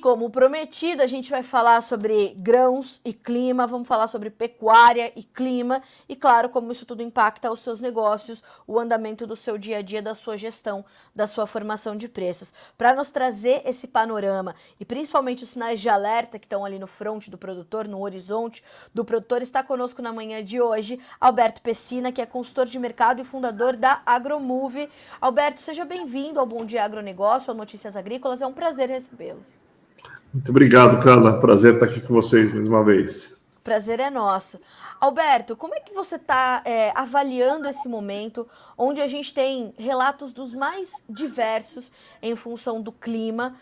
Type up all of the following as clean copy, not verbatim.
como prometido, a gente vai falar sobre grãos e clima, vamos falar sobre pecuária e clima e, claro, como isso tudo impacta os seus negócios, o andamento do seu dia a dia, da sua gestão, da sua formação de preços. Para nos trazer esse panorama e principalmente os sinais de alerta que estão ali no front do produtor, no horizonte do produtor, está conosco na manhã de hoje Alberto Pessina, que é consultor de mercado e fundador da Agromove. Alberto, seja bem-vindo ao Bom Dia Agronegócio, ao Notícias Agrícolas, é um prazer recebê-lo. Muito obrigado, Carla. Prazer estar aqui com vocês mais uma vez. Prazer é nosso. Alberto, como é que você está avaliando esse momento, onde a gente tem relatos dos mais diversos em função do clima,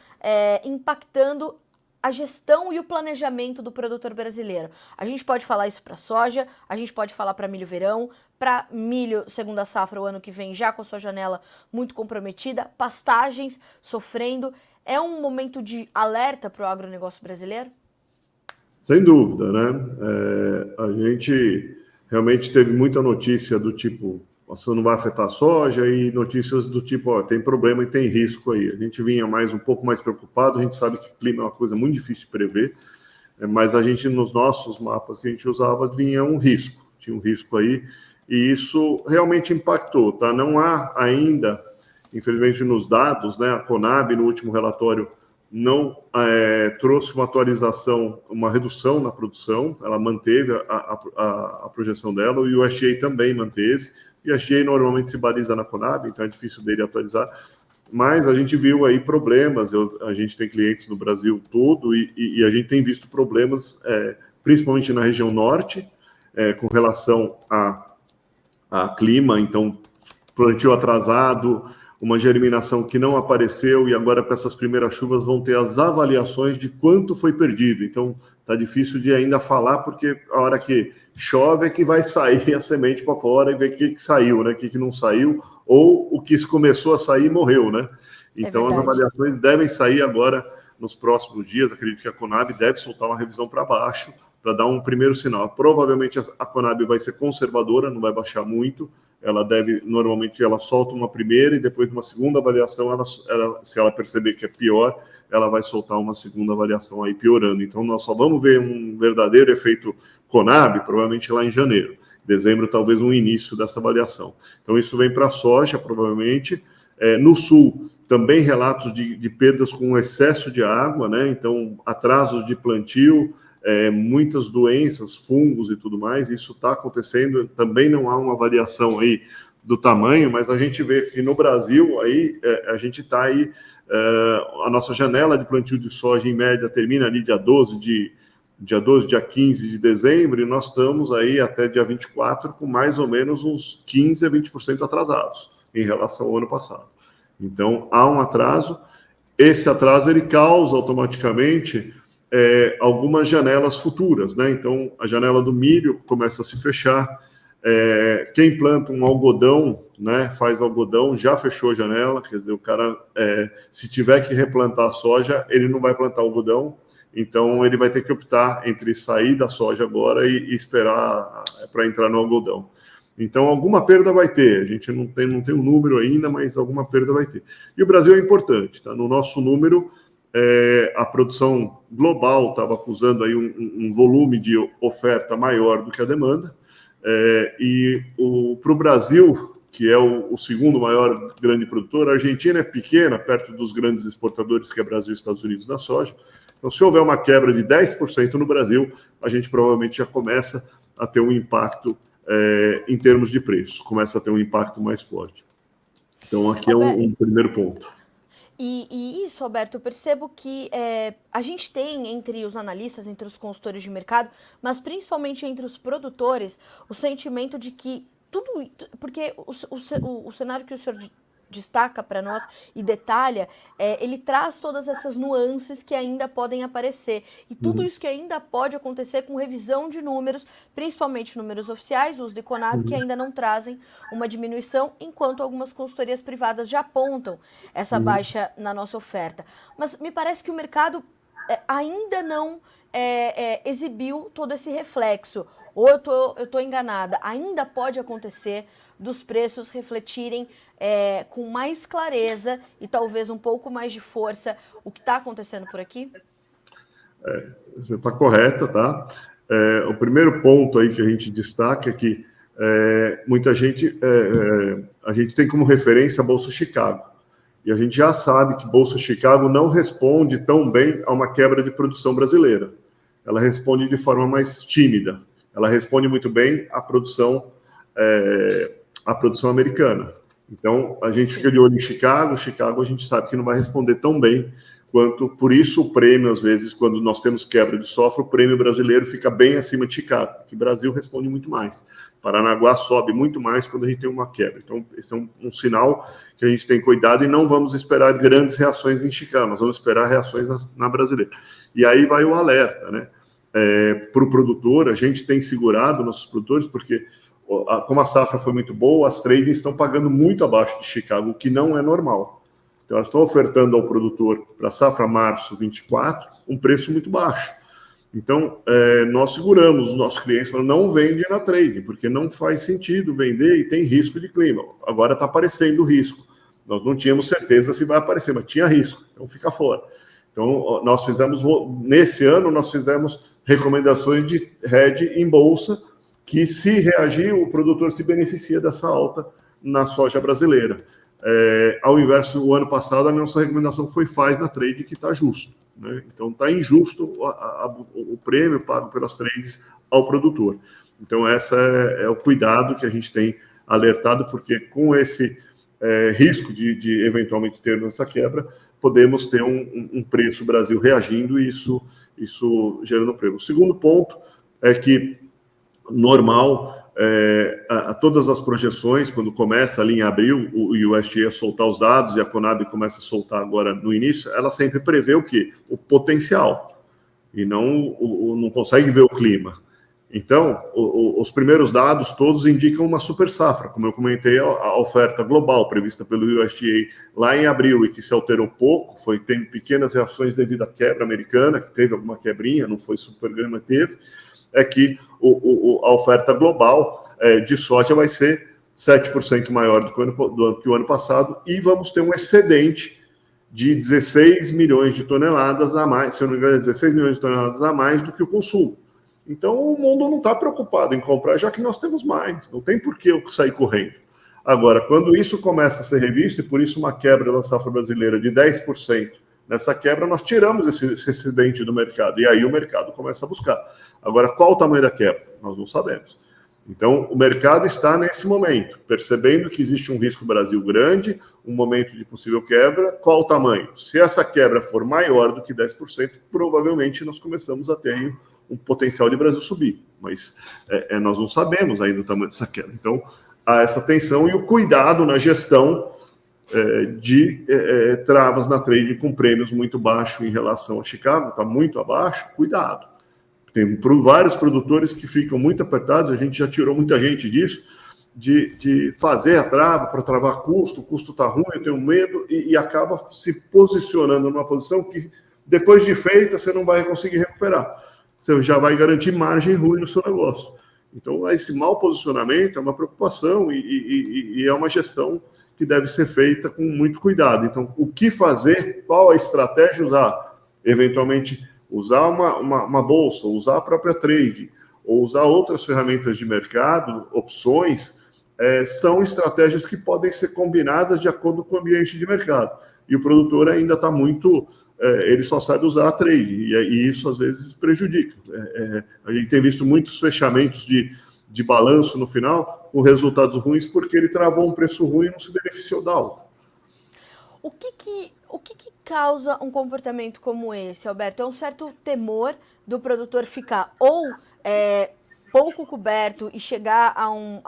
impactando a gestão e o planejamento do produtor brasileiro? A gente pode falar isso para soja, a gente pode falar para milho verão, para milho segunda safra o ano que vem, já com a sua janela muito comprometida, pastagens sofrendo. É um momento de alerta para o agronegócio brasileiro? Sem dúvida, né? A gente realmente teve muita notícia do tipo, você não vai afetar a soja, e notícias do tipo, ó, tem problema e tem risco aí. A gente vinha um pouco mais preocupado, a gente sabe que o clima é uma coisa muito difícil de prever, mas a gente, nos nossos mapas que a gente usava, vinha um risco, tinha um risco aí, e isso realmente impactou, tá? Não há ainda, infelizmente, nos dados, né? A Conab, no último relatório, não trouxe uma atualização, uma redução na produção, ela manteve a projeção dela, e o USDA também manteve, e o USDA normalmente se baliza na Conab, então é difícil dele atualizar, mas a gente viu aí problemas, a gente tem clientes no Brasil todo, e a gente tem visto problemas, principalmente na região norte, com relação a clima, então plantio atrasado, uma germinação que não apareceu, e agora com essas primeiras chuvas vão ter as avaliações de quanto foi perdido. Então tá difícil de ainda falar, porque a hora que chove é que vai sair a semente para fora e ver o que saiu, né? O que não saiu, ou o que começou a sair e morreu, né? Então as avaliações devem sair agora nos próximos dias. Acredito que a Conab deve soltar uma revisão para baixo, para dar um primeiro sinal. Provavelmente a Conab vai ser conservadora, não vai baixar muito. Ela deve, normalmente, ela solta uma primeira e depois de uma segunda avaliação, se ela perceber que é pior, ela vai soltar uma segunda avaliação aí piorando. Então, nós só vamos ver um verdadeiro efeito Conab, provavelmente lá em janeiro. Dezembro, talvez, um início dessa avaliação. Então, isso vem para a soja, provavelmente. No sul, também relatos de perdas com excesso de água, né? Então, atrasos de plantio, muitas doenças, fungos e tudo mais, isso está acontecendo. Também não há uma variação aí do tamanho, mas a gente vê que no Brasil aí a gente está aí, a nossa janela de plantio de soja em média termina ali dia 12, dia 15 de dezembro, e nós estamos aí até dia 24 com mais ou menos uns 15 a 20% atrasados em relação ao ano passado. Então há um atraso. Esse atraso ele causa automaticamente algumas janelas futuras, né? Então, a janela do milho começa a se fechar. Quem planta um algodão, né, faz algodão, já fechou a janela. Quer dizer, o cara, se tiver que replantar a soja, ele não vai plantar algodão. Então, ele vai ter que optar entre sair da soja agora e esperar para entrar no algodão. Então, alguma perda vai ter. A gente não tem um número ainda, mas alguma perda vai ter. E o Brasil é importante, tá? No nosso número, a produção global estava acusando aí um volume de oferta maior do que a demanda, e para o Brasil, que é o segundo maior grande produtor, a Argentina é pequena, perto dos grandes exportadores, que é Brasil e Estados Unidos, da soja. Então, se houver uma quebra de 10% no Brasil, a gente provavelmente já começa a ter um impacto em termos de preço, começa a ter um impacto mais forte. Então, aqui é um primeiro ponto. E isso, Alberto, eu percebo que a gente tem entre os analistas, entre os consultores de mercado, mas principalmente entre os produtores, o sentimento de que tudo... Porque o cenário que o senhor destaca para nós e detalha, ele traz todas essas nuances que ainda podem aparecer. E tudo isso que ainda pode acontecer com revisão de números, principalmente números oficiais, os de Conab, que ainda não trazem uma diminuição, enquanto algumas consultorias privadas já apontam essa baixa na nossa oferta. Mas me parece que o mercado ainda não exibiu todo esse reflexo. Ou eu tô enganada? Ainda pode acontecer dos preços refletirem com mais clareza e talvez um pouco mais de força o que está acontecendo por aqui? Você está correta, tá? O primeiro ponto aí que a gente destaca é que muita gente, a gente tem como referência a Bolsa Chicago. E a gente já sabe que Bolsa Chicago não responde tão bem a uma quebra de produção brasileira. Ela responde de forma mais tímida. Ela responde muito bem à produção americana. Então, a gente fica de olho em Chicago. Chicago a gente sabe que não vai responder tão bem quanto, por isso o prêmio, às vezes, quando nós temos quebra de software, o prêmio brasileiro fica bem acima de Chicago, que o Brasil responde muito mais. Paranaguá sobe muito mais quando a gente tem uma quebra. Então, esse é um sinal que a gente tem cuidado e não vamos esperar grandes reações em Chicago, nós vamos esperar reações na brasileira. E aí vai o alerta, né? Para o produtor, a gente tem segurado nossos produtores, porque como a safra foi muito boa, as tradings estão pagando muito abaixo de Chicago, o que não é normal. Então, elas estão ofertando ao produtor, para a safra março 24, um preço muito baixo. Então, nós seguramos os nossos clientes, falando, não vende na trade, porque não faz sentido vender e tem risco de clima. Agora está aparecendo o risco. Nós não tínhamos certeza se vai aparecer, mas tinha risco, então fica fora. Então, nós fizemos, nesse ano, nós fizemos recomendações de hedge em bolsa, que se reagir, o produtor se beneficia dessa alta na soja brasileira. Ao inverso, o ano passado, a nossa recomendação foi faz na trade, que está justo. Né? Então, está injusto o prêmio pago pelas trades ao produtor. Então, esse é o cuidado que a gente tem alertado, porque com esse risco de eventualmente ter essa quebra, podemos ter um preço Brasil reagindo e isso gerando prêmio. O segundo ponto é que, normal, a todas as projeções, quando começa ali em abril, o USDA soltar os dados e a Conab começa a soltar agora no início, ela sempre prevê o quê? O potencial, e não consegue ver o clima. Então, os primeiros dados todos indicam uma super safra, como eu comentei, a oferta global prevista pelo USDA lá em abril e que se alterou pouco, foi tendo pequenas reações devido à quebra americana, que teve alguma quebrinha, não foi super grande, mas teve, é que a oferta global de soja vai ser 7% maior do que o ano passado e vamos ter um excedente de 16 milhões de toneladas a mais, se eu não me engano, 16 milhões de toneladas a mais do que o consumo. Então, o mundo não está preocupado em comprar, já que nós temos mais. Não tem por que eu sair correndo. Agora, quando isso começa a ser revisto, e por isso uma quebra da safra brasileira de 10%, nessa quebra nós tiramos esse excedente do mercado. E aí o mercado começa a buscar. Agora, qual o tamanho da quebra? Nós não sabemos. Então, o mercado está nesse momento, percebendo que existe um risco Brasil grande, um momento de possível quebra. Qual o tamanho? Se essa quebra for maior do que 10%, provavelmente nós começamos a ter um potencial de Brasil subir, mas nós não sabemos ainda o tamanho dessa queda. Então, há essa tensão e o cuidado na gestão de travas na trade com prêmios muito baixos em relação a Chicago, está muito abaixo, cuidado. Tem vários produtores que ficam muito apertados, a gente já tirou muita gente disso, de fazer a trava para travar custo, o custo está ruim, eu tenho medo, e acaba se posicionando numa posição que, depois de feita, você não vai conseguir recuperar. Você já vai garantir margem ruim no seu negócio. Então, esse mau posicionamento é uma preocupação e é uma gestão que deve ser feita com muito cuidado. Então, o que fazer? Qual a estratégia usar? Eventualmente, usar uma bolsa, usar a própria trade, ou usar outras ferramentas de mercado, opções, são estratégias que podem ser combinadas de acordo com o ambiente de mercado. E o produtor ainda está muito... ele só sabe usar a trade, e isso às vezes prejudica. A gente tem visto muitos fechamentos de balanço no final, com resultados ruins, porque ele travou um preço ruim e não se beneficiou da alta. O que causa um comportamento como esse, Alberto? É um certo temor do produtor ficar ou pouco coberto e chegar a um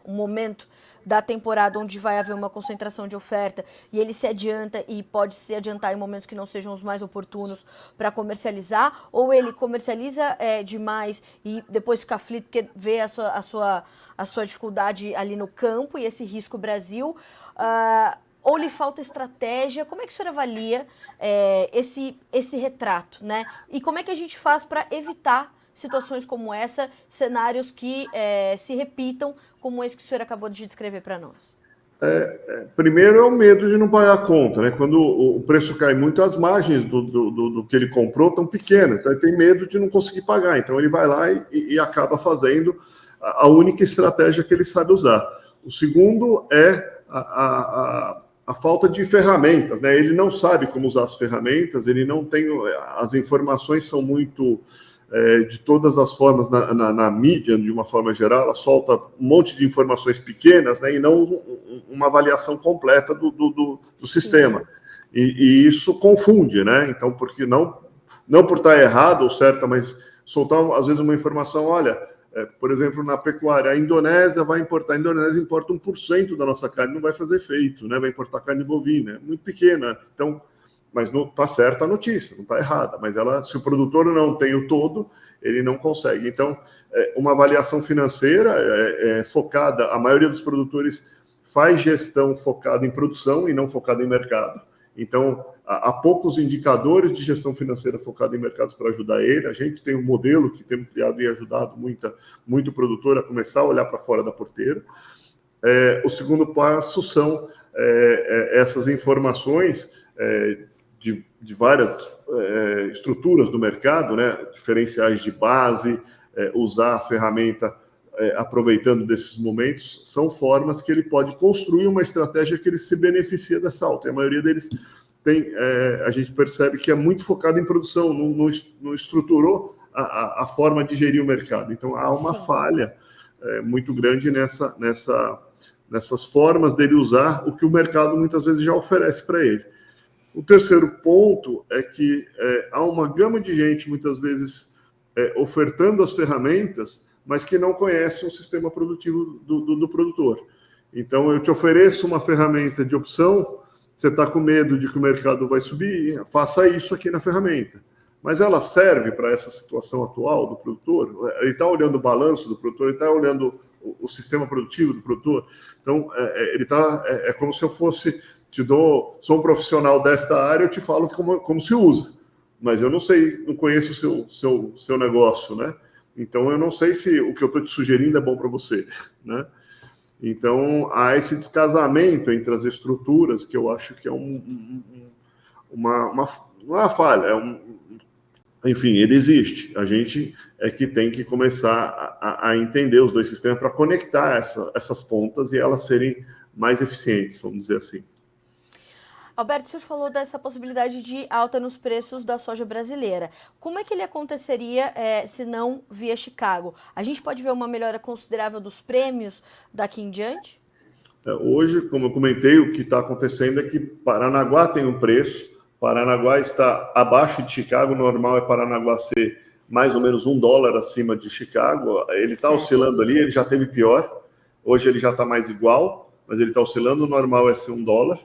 momento da temporada onde vai haver uma concentração de oferta e ele se adianta e pode se adiantar em momentos que não sejam os mais oportunos para comercializar, ou ele comercializa demais e depois fica aflito porque vê a sua dificuldade ali no campo e esse risco Brasil, ou lhe falta estratégia? Como é que o senhor avalia esse retrato, né? E como é que a gente faz para evitar situações como essa, cenários que se repitam, como esse que o senhor acabou de descrever para nós? Primeiro é o medo de não pagar a conta, né? Quando o preço cai muito, as margens do que ele comprou estão pequenas, então ele tem medo de não conseguir pagar. Então ele vai lá e acaba fazendo a única estratégia que ele sabe usar. O segundo é a falta de ferramentas, né? Ele não sabe como usar as ferramentas, ele não tem. As informações são muito. De todas as formas, na mídia, de uma forma geral, ela solta um monte de informações pequenas, né, e não uma avaliação completa do sistema. E isso confunde, né? Então, porque não por estar errado ou certa, mas soltar, às vezes, uma informação, olha, por exemplo, na pecuária, a Indonésia vai importar, a Indonésia importa 1% da nossa carne, não vai fazer efeito, né? Vai importar carne bovina, muito pequena. Então, mas não está certa a notícia, não está errada, mas se o produtor não tem o todo, ele não consegue. Então, uma avaliação financeira focada, a maioria dos produtores faz gestão focada em produção e não focada em mercado. Então, há poucos indicadores de gestão financeira focada em mercados para ajudar ele. A gente tem um modelo que temos criado e ajudado muito produtor a começar a olhar para fora da porteira. O segundo passo são essas informações de várias estruturas do mercado, né? Diferenciais de base, usar a ferramenta aproveitando desses momentos, são formas que ele pode construir uma estratégia que ele se beneficia dessa alta. E a maioria deles a gente percebe que é muito focado em produção, não estruturou a forma de gerir o mercado. Então, há uma falha muito grande nessas formas dele usar o que o mercado muitas vezes já oferece para ele. O terceiro ponto é que há uma gama de gente, muitas vezes, ofertando as ferramentas, mas que não conhece o sistema produtivo do produtor. Então, eu te ofereço uma ferramenta de opção, você está com medo de que o mercado vai subir, faça isso aqui na ferramenta. Mas ela serve para essa situação atual do produtor? Ele está olhando o balanço do produtor, ele está olhando o sistema produtivo do produtor? Então, ele está... É como se eu fosse... sou um profissional desta área, eu te falo como se usa, mas eu não sei, não conheço o seu negócio, né? Então eu não sei se o que eu estou te sugerindo é bom para você, né? Então há esse descasamento entre as estruturas que eu acho que é não é uma falha, enfim, ele existe. A gente é que tem que começar a entender os dois sistemas para conectar essas pontas e elas serem mais eficientes, vamos dizer assim. Alberto, o senhor falou dessa possibilidade de alta nos preços da soja brasileira. Como é que ele aconteceria se não via Chicago? A gente pode ver uma melhora considerável dos prêmios daqui em diante? Hoje, como eu comentei, o que está acontecendo é que Paranaguá tem um preço, Paranaguá está abaixo de Chicago, o normal é Paranaguá ser mais ou menos $1 acima de Chicago, ele está oscilando ali, ele já teve pior, hoje ele já está mais igual, mas ele está oscilando, o normal é ser $1.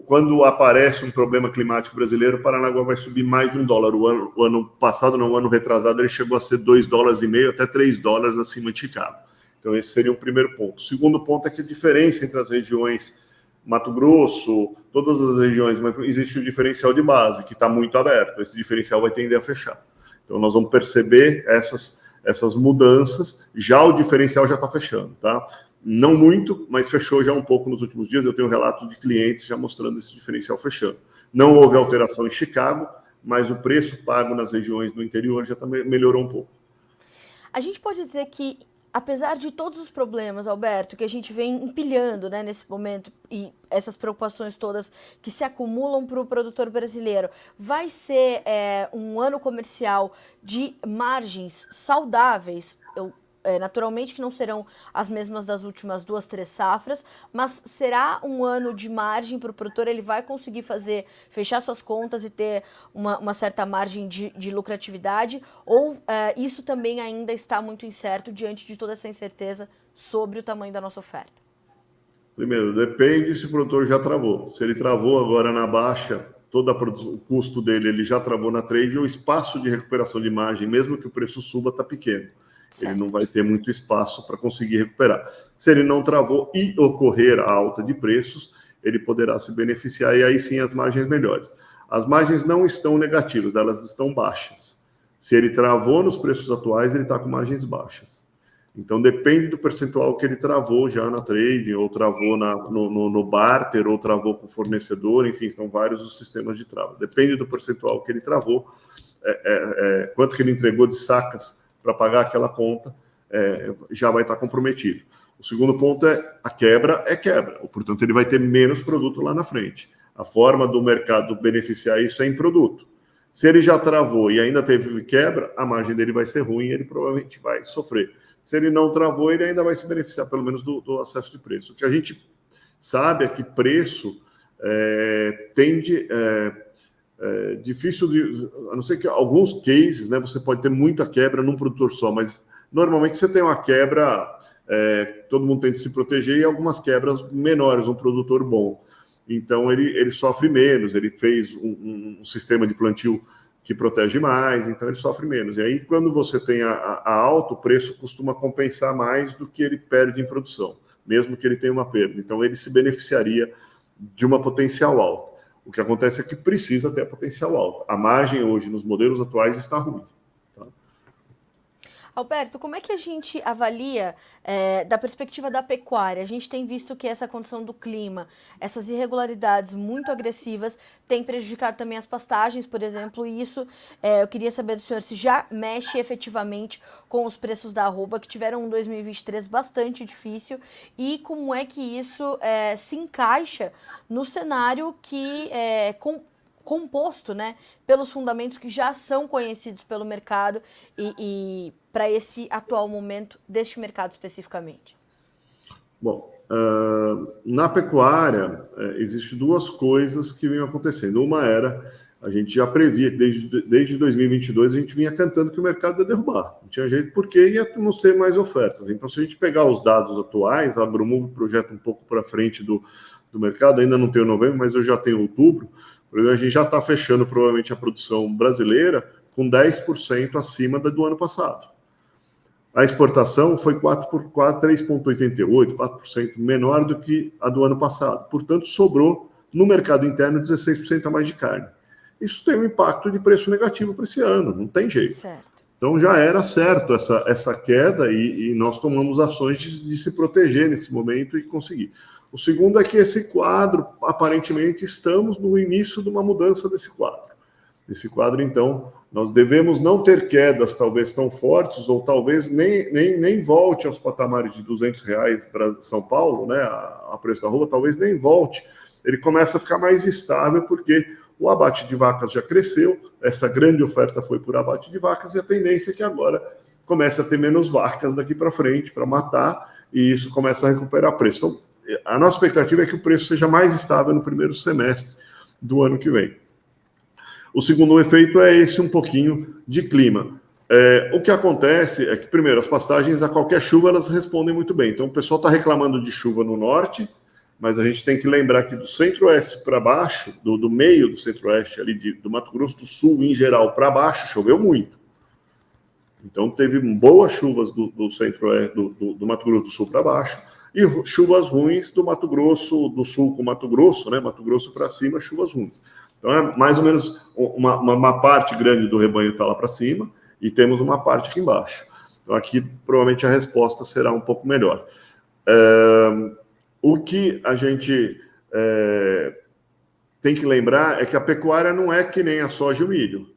Quando aparece um problema climático brasileiro, o Paranaguá vai subir mais de $1. O ano passado, no ano retrasado, ele chegou a ser $2,50 até $3 acima de Chicago. Então, esse seria o primeiro ponto. O segundo ponto é que a diferença entre as regiões Mato Grosso, todas as regiões, mas existe um diferencial de base que está muito aberto. Esse diferencial vai tender a fechar. Então, nós vamos perceber essas mudanças. Já o diferencial já está fechando, tá? Não muito, mas fechou já um pouco nos últimos dias. Eu tenho relatos de clientes já mostrando esse diferencial fechando. Não houve alteração em Chicago, mas o preço pago nas regiões do interior já melhorou um pouco. A gente pode dizer que, apesar de todos os problemas, Alberto, que a gente vem empilhando, né, nesse momento, e essas preocupações todas que se acumulam para o produtor brasileiro, vai ser um ano comercial de margens saudáveis? Naturalmente que não serão as mesmas das últimas 2, 3 safras, mas será um ano de margem para o produtor? Ele vai conseguir fechar suas contas e ter uma certa margem de lucratividade? Ou isso também ainda está muito incerto diante de toda essa incerteza sobre o tamanho da nossa oferta? Primeiro, depende se o produtor já travou. Se ele travou agora na baixa, todo o custo dele ele já travou na trade, o espaço de recuperação de margem, mesmo que o preço suba, está pequeno. Certo. Ele não vai ter muito espaço para conseguir recuperar. Se ele não travou e ocorrer a alta de preços, ele poderá se beneficiar e aí sim as margens melhores. As margens não estão negativas, elas estão baixas. Se ele travou nos preços atuais, ele está com margens baixas. Então, depende do percentual que ele travou já na trading, ou travou no barter, ou travou com o fornecedor, enfim, são vários os sistemas de trava. Depende do percentual que ele travou, quanto que ele entregou de sacas para pagar aquela conta, já vai estar comprometido. O segundo ponto a quebra é quebra, portanto, ele vai ter menos produto lá na frente. A forma do mercado beneficiar isso é em produto. Se ele já travou e ainda teve quebra, a margem dele vai ser ruim e ele provavelmente vai sofrer. Se ele não travou, ele ainda vai se beneficiar, pelo menos, do acesso de preço. O que a gente sabe é que preço tende... difícil de... A não ser que alguns cases, né, você pode ter muita quebra num produtor só, mas normalmente você tem uma quebra... todo mundo tenta se proteger e algumas quebras menores, um produtor bom. Então, ele sofre menos, ele fez um sistema de plantio que protege mais, então ele sofre menos. E aí, quando você tem a alta, o preço costuma compensar mais do que ele perde em produção, mesmo que ele tenha uma perda. Então, ele se beneficiaria de uma potencial alta. O que acontece é que precisa ter a potencial alta. A margem hoje, nos modelos atuais, está ruim. Tá? Alberto, como é que a gente avalia da perspectiva da pecuária? A gente tem visto que essa condição do clima, essas irregularidades muito agressivas, tem prejudicado também as pastagens, por exemplo, e isso eu queria saber do senhor se já mexe efetivamente com os preços da arroba, que tiveram um 2023 bastante difícil, e como é que isso se encaixa no cenário que composto, né, pelos fundamentos que já são conhecidos pelo mercado e para esse atual momento deste mercado especificamente? Bom, na pecuária, existem duas coisas que vêm acontecendo. Uma a gente já previa, desde 2022, a gente vinha cantando que o mercado ia derrubar. Não tinha jeito, porque ia nos ter mais ofertas. Então, se a gente pegar os dados atuais, a Agromove projeta um pouco para frente do mercado, ainda não tenho novembro, mas eu já tenho outubro. A gente já está fechando, provavelmente, a produção brasileira com 10% acima do ano passado. A exportação foi 3,88%, 4% menor do que a do ano passado. Portanto, sobrou no mercado interno 16% a mais de carne. Isso tem um impacto de preço negativo para esse ano, não tem jeito. Certo. Então, já era certo essa queda e nós tomamos ações de se proteger nesse momento e conseguir. O segundo é que esse quadro, aparentemente, estamos no início de uma mudança desse quadro. Esse quadro, então, nós devemos não ter quedas talvez tão fortes, ou talvez nem volte aos patamares de R$200 para São Paulo, né, a preço da arroba, talvez nem volte. Ele começa a ficar mais estável, porque o abate de vacas já cresceu, essa grande oferta foi por abate de vacas, e a tendência é que agora comece a ter menos vacas daqui para frente para matar, e isso começa a recuperar preço. Então, a nossa expectativa é que o preço seja mais estável no primeiro semestre do ano que vem. O segundo efeito é esse um pouquinho de clima. O que acontece é que, primeiro, as pastagens a qualquer chuva elas respondem muito bem. Então, o pessoal está reclamando de chuva no norte, mas a gente tem que lembrar que do centro-oeste para baixo, do meio do centro-oeste, ali do Mato Grosso do Sul em geral para baixo, choveu muito. Então, teve boas chuvas do centro-oeste, do Mato Grosso do Sul para baixo, e chuvas ruins do Mato Grosso do Sul com Mato Grosso, né? Mato Grosso para cima, chuvas ruins. Então, é mais ou menos uma parte grande do rebanho está lá para cima e temos uma parte aqui embaixo. Então, aqui, provavelmente, a resposta será um pouco melhor. O que a gente tem que lembrar é que a pecuária não é que nem a soja e o milho.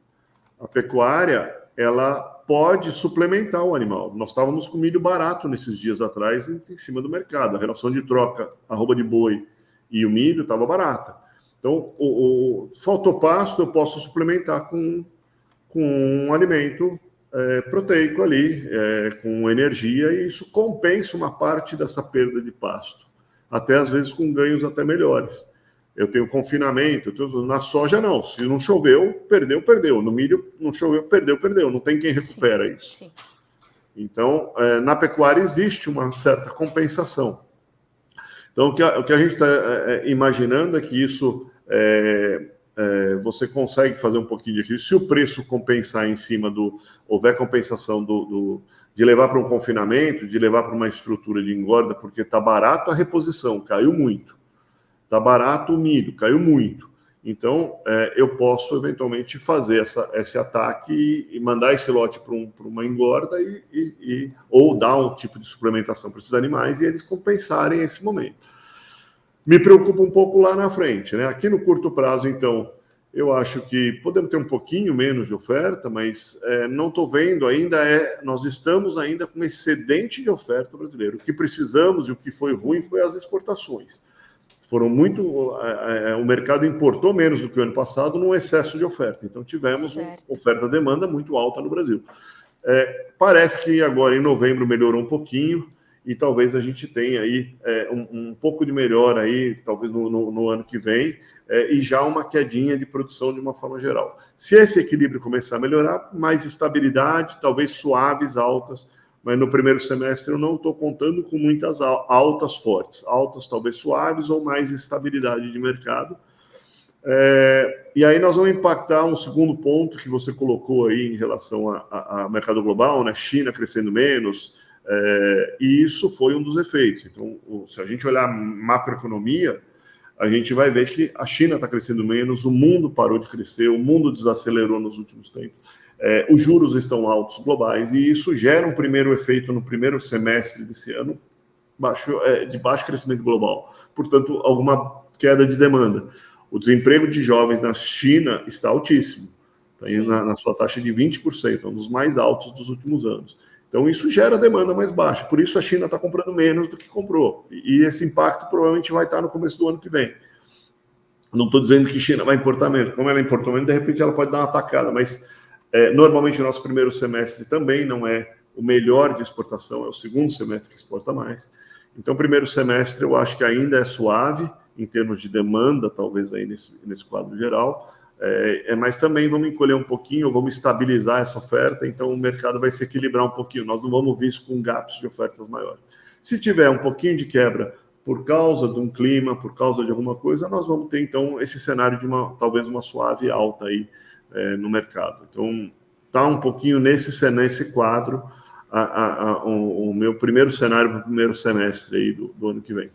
A pecuária, ela pode suplementar o animal. Nós estávamos com milho barato nesses dias atrás em cima do mercado. A relação de troca, arroba de boi e o milho estava barata. Então, faltou pasto, eu posso suplementar com um alimento proteico ali, com energia, e isso compensa uma parte dessa perda de pasto. Até, às vezes, com ganhos até melhores. Eu tenho confinamento, na soja não. Se não choveu, perdeu. No milho, não choveu, perdeu. Não tem quem recupera isso. Sim. Então, na pecuária existe uma certa compensação. Então, o que a gente está imaginando é que isso você consegue fazer um pouquinho de aquilo. Se o preço compensar em cima houver compensação de levar para um confinamento, de levar para uma estrutura de engorda, porque está barato a reposição, caiu muito. Está barato o milho, caiu muito. Então, eu posso eventualmente fazer esse ataque e mandar esse lote para uma engorda ou dar um tipo de suplementação para esses animais e eles compensarem esse momento. Me preocupa um pouco lá na frente, né? Aqui no curto prazo, então, eu acho que podemos ter um pouquinho menos de oferta, mas não estou vendo ainda, nós estamos ainda com excedente de oferta brasileira. O que precisamos e o que foi ruim foi as exportações. Foram muito. O mercado importou menos do que o ano passado num excesso de oferta. Então, tivemos uma oferta-demanda muito alta no Brasil. Parece que agora em novembro melhorou um pouquinho e talvez a gente tenha aí um pouco de melhora aí, talvez no ano que vem, e já uma quedinha de produção de uma forma geral. Se esse equilíbrio começar a melhorar, mais estabilidade, talvez suaves, altas, mas no primeiro semestre eu não estou contando com muitas altas fortes, altas talvez suaves ou mais estabilidade de mercado. E aí nós vamos impactar um segundo ponto que você colocou aí em relação ao mercado global, né? China crescendo menos, e isso foi um dos efeitos. Então, se a gente olhar a macroeconomia, a gente vai ver que a China está crescendo menos, o mundo parou de crescer, o mundo desacelerou nos últimos tempos, os juros estão altos globais, e isso gera um primeiro efeito no primeiro semestre desse ano, de baixo crescimento global. Portanto, alguma queda de demanda. O desemprego de jovens na China está altíssimo, está na sua taxa de 20%, um dos mais altos dos últimos anos. Então, isso gera demanda mais baixa. Por isso, a China está comprando menos do que comprou. E esse impacto provavelmente vai estar no começo do ano que vem. Não estou dizendo que a China vai importar menos. Como ela importou menos, de repente ela pode dar uma atacada. Mas, normalmente, o nosso primeiro semestre também não é o melhor de exportação, é o segundo semestre que exporta mais. Então, o primeiro semestre eu acho que ainda é suave, em termos de demanda, talvez aí nesse quadro geral, mas também vamos encolher um pouquinho, vamos estabilizar essa oferta, então o mercado vai se equilibrar um pouquinho, nós não vamos vir com gaps de ofertas maiores. Se tiver um pouquinho de quebra por causa de um clima, por causa de alguma coisa, nós vamos ter então esse cenário de talvez uma suave alta aí no mercado. Então, está um pouquinho nesse quadro o meu primeiro cenário para o primeiro semestre aí do ano que vem.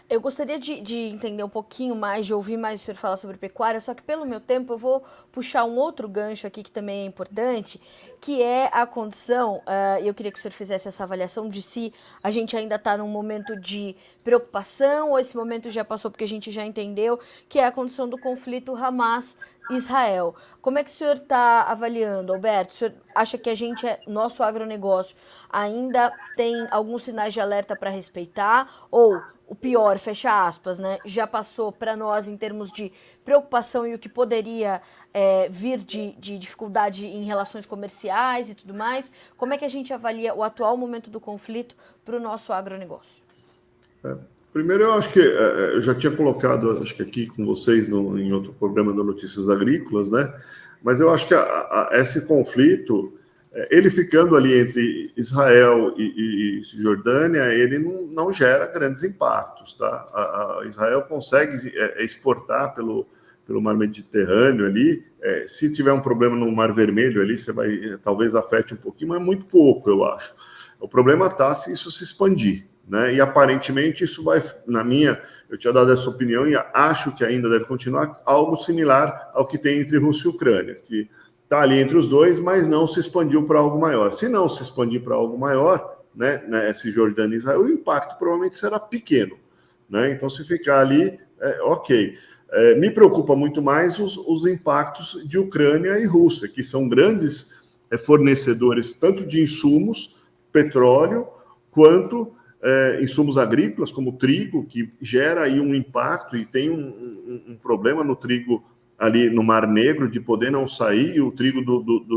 Eu gostaria de entender um pouquinho mais, de ouvir mais o senhor falar sobre pecuária, só que pelo meu tempo eu vou puxar um outro gancho aqui que também é importante, que é a condição, eu queria que o senhor fizesse essa avaliação de se a gente ainda está num momento de preocupação ou esse momento já passou porque a gente já entendeu, que é a condição do conflito Hamas-Israel. Como é que o senhor está avaliando, Alberto? O senhor acha que nosso agronegócio ainda tem alguns sinais de alerta para respeitar ou o pior, fecha aspas, né, já passou para nós em termos de preocupação e o que poderia vir de dificuldade em relações comerciais e tudo mais? Como é que a gente avalia o atual momento do conflito para o nosso agronegócio? Primeiro, eu acho que eu já tinha colocado, acho que aqui com vocês em outro programa da Notícias Agrícolas, né? Mas eu acho que esse conflito, ele ficando ali entre Israel e Jordânia, ele não gera grandes impactos, tá? Israel consegue exportar pelo Mar Mediterrâneo ali. Se tiver um problema no Mar Vermelho ali, talvez afete um pouquinho, mas muito pouco, eu acho. O problema está se isso se expandir, né? E aparentemente isso vai, eu tinha dado essa opinião e acho que ainda deve continuar algo similar ao que tem entre Rússia e Ucrânia, que está ali entre os dois, mas não se expandiu para algo maior. Se não se expandir para algo maior, né, se Jordânia e Israel, o impacto provavelmente será pequeno, né? Então, se ficar ali, ok. Me preocupa muito mais os impactos de Ucrânia e Rússia, que são grandes fornecedores tanto de insumos, petróleo, quanto insumos agrícolas, como trigo, que gera aí um impacto e tem um problema no trigo ali no Mar Negro, de poder não sair. O trigo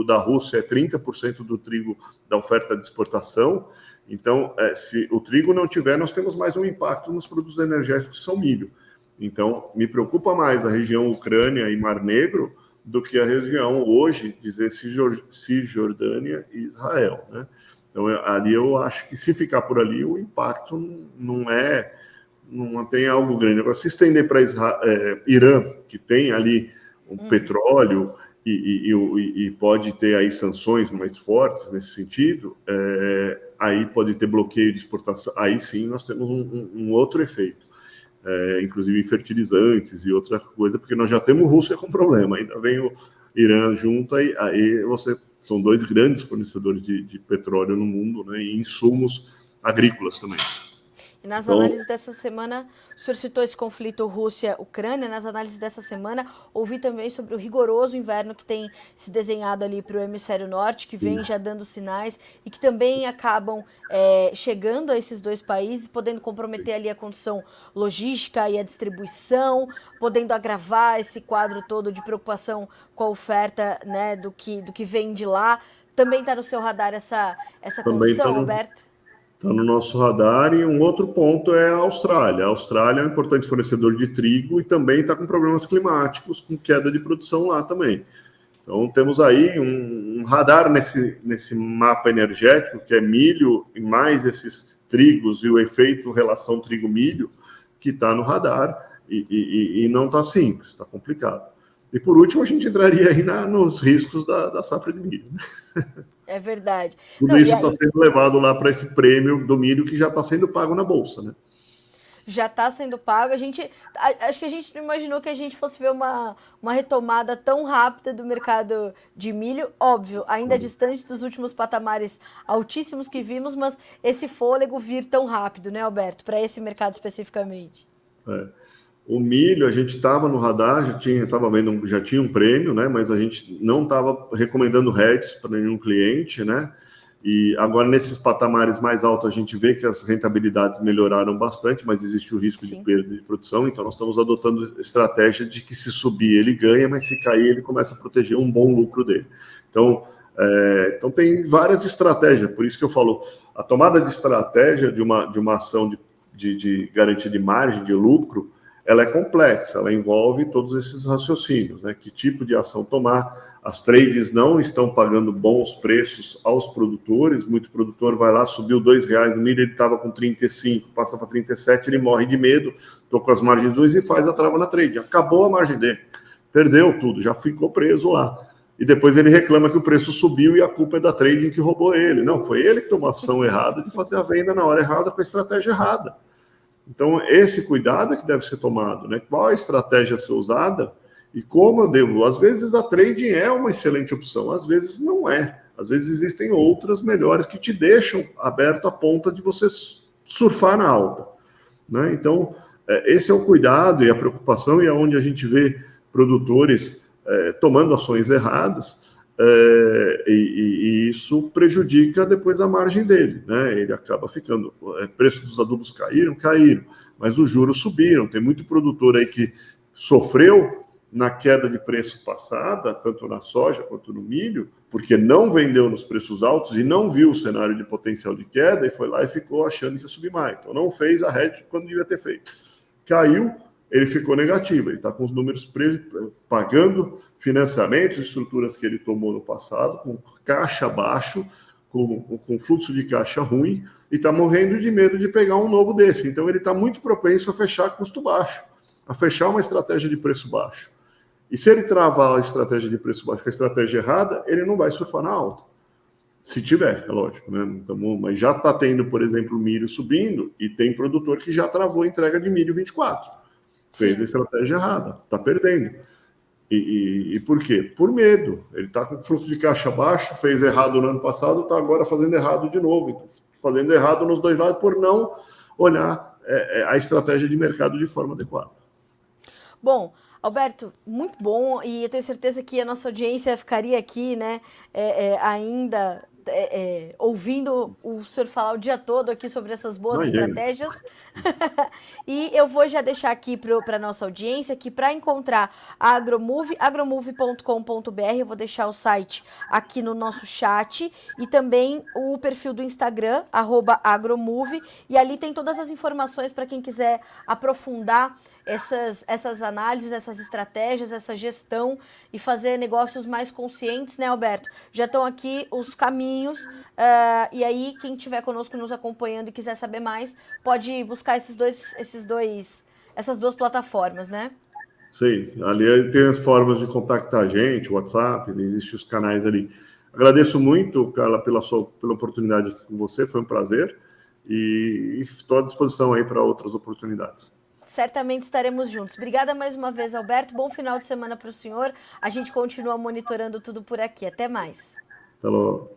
da Rússia é 30% do trigo da oferta de exportação. Então, se o trigo não tiver, nós temos mais um impacto nos produtos energéticos que são milho. Então, me preocupa mais a região Ucrânia e Mar Negro do que a região hoje, dizer Cisjordânia e Israel, né? Então, ali eu acho que se ficar por ali, o impacto não tem algo grande. Agora, se estender para Irã, que tem ali um petróleo e pode ter aí sanções mais fortes nesse sentido, aí pode ter bloqueio de exportação, aí sim nós temos um outro efeito. inclusive fertilizantes e outra coisa, porque nós já temos Rússia com problema, ainda vem o Irã junto, aí são 2 grandes fornecedores de petróleo no mundo, né, e insumos agrícolas também. E nas análises dessa semana, o senhor citou esse conflito Rússia-Ucrânia, nas análises dessa semana, ouvi também sobre o rigoroso inverno que tem se desenhado ali para o hemisfério norte, que vem já dando sinais e que também acabam chegando a esses 2 países, podendo comprometer ali a condição logística e a distribuição, podendo agravar esse quadro todo de preocupação com a oferta, né, do que vem de lá. Também está no seu radar essa condição, Alberto? Está no nosso radar, e um outro ponto é a Austrália. A Austrália é um importante fornecedor de trigo e também está com problemas climáticos, com queda de produção lá também. Então, temos aí um radar nesse mapa energético, que é milho e mais esses trigos e o efeito relação trigo-milho, que está no radar e não está simples, está complicado. E, por último, a gente entraria aí nos riscos da safra de milho. É verdade. Tudo isso está sendo levado lá para esse prêmio do milho que já está sendo pago na Bolsa, né? Já está sendo pago. Acho que a gente não imaginou que a gente fosse ver uma retomada tão rápida do mercado de milho. Óbvio, ainda distante dos últimos patamares altíssimos que vimos, mas esse fôlego vir tão rápido, né, Alberto? Para esse mercado especificamente. O milho, a gente estava no radar, já tinha um prêmio, né? Mas a gente não estava recomendando hedges para nenhum cliente, né? E agora, nesses patamares mais altos, a gente vê que as rentabilidades melhoraram bastante, mas existe o risco de perda de produção, então nós estamos adotando estratégia de que se subir ele ganha, mas se cair ele começa a proteger um bom lucro dele. Então tem várias estratégias, por isso que eu falo, a tomada de estratégia de uma ação de garantia de margem, de lucro, ela é complexa, ela envolve todos esses raciocínios, né? Que tipo de ação tomar? As trades não estão pagando bons preços aos produtores, muito produtor vai lá, subiu R$2 no milho, ele estava com 35, passa para 37, ele morre de medo, estou com as margens ruins e faz a trava na trade. Acabou a margem dele, perdeu tudo, já ficou preso lá. E depois ele reclama que o preço subiu e a culpa é da trading que roubou ele. Não, foi ele que tomou a ação errada de fazer a venda na hora errada com a estratégia errada. Então, esse cuidado é que deve ser tomado, né? Qual a estratégia a ser usada e como eu devo. Às vezes a trading é uma excelente opção, às vezes não é. Às vezes existem outras melhores que te deixam aberto a ponta de você surfar na alta, né? Então, esse é o cuidado e a preocupação, e é onde a gente vê produtores tomando ações erradas, e isso prejudica depois a margem dele, né? Ele acaba ficando, preço dos adubos caíram, mas os juros subiram. Tem muito produtor aí que sofreu na queda de preço passada, tanto na soja quanto no milho, porque não vendeu nos preços altos e não viu o cenário de potencial de queda e foi lá e ficou achando que ia subir mais. Então não fez a hedge quando devia ter feito. Caiu, ele ficou negativo, ele está com os números pagando financiamentos, estruturas que ele tomou no passado, com caixa baixo, com fluxo de caixa ruim, e está morrendo de medo de pegar um novo desse. Então ele está muito propenso a fechar custo baixo, a fechar uma estratégia de preço baixo. E se ele travar a estratégia de preço baixo com a estratégia errada, ele não vai surfar na alta. Se tiver, é lógico, né? Então, mas já está tendo, por exemplo, milho subindo, e tem produtor que já travou a entrega de milho 24. Fez a estratégia errada, está perdendo. E por quê? Por medo. Ele está com fluxo de caixa baixo, fez errado no ano passado, está agora fazendo errado de novo. Então, fazendo errado nos dois lados por não olhar a estratégia de mercado de forma adequada. Bom, Alberto, muito bom, e eu tenho certeza que a nossa audiência ficaria aqui, né, ainda ouvindo o senhor falar o dia todo aqui sobre essas boas estratégias. E eu vou já deixar aqui para a nossa audiência que para encontrar a Agromove, agromove.com.br, eu vou deixar o site aqui no nosso chat e também o perfil do Instagram, @agromove, e ali tem todas as informações para quem quiser aprofundar essas análises, essas estratégias, essa gestão e fazer negócios mais conscientes, né, Alberto? Já estão aqui os caminhos, e aí quem estiver conosco nos acompanhando e quiser saber mais, pode buscar essas duas plataformas, né? Sim, ali tem as formas de contactar a gente, WhatsApp, existem os canais ali. Agradeço muito, Carla, pela oportunidade aqui com você, foi um prazer, e estou à disposição aí para outras oportunidades. certamente estaremos juntos. Obrigada mais uma vez, Alberto. Bom final de semana para o senhor. A gente continua monitorando tudo por aqui. Até mais. Até logo.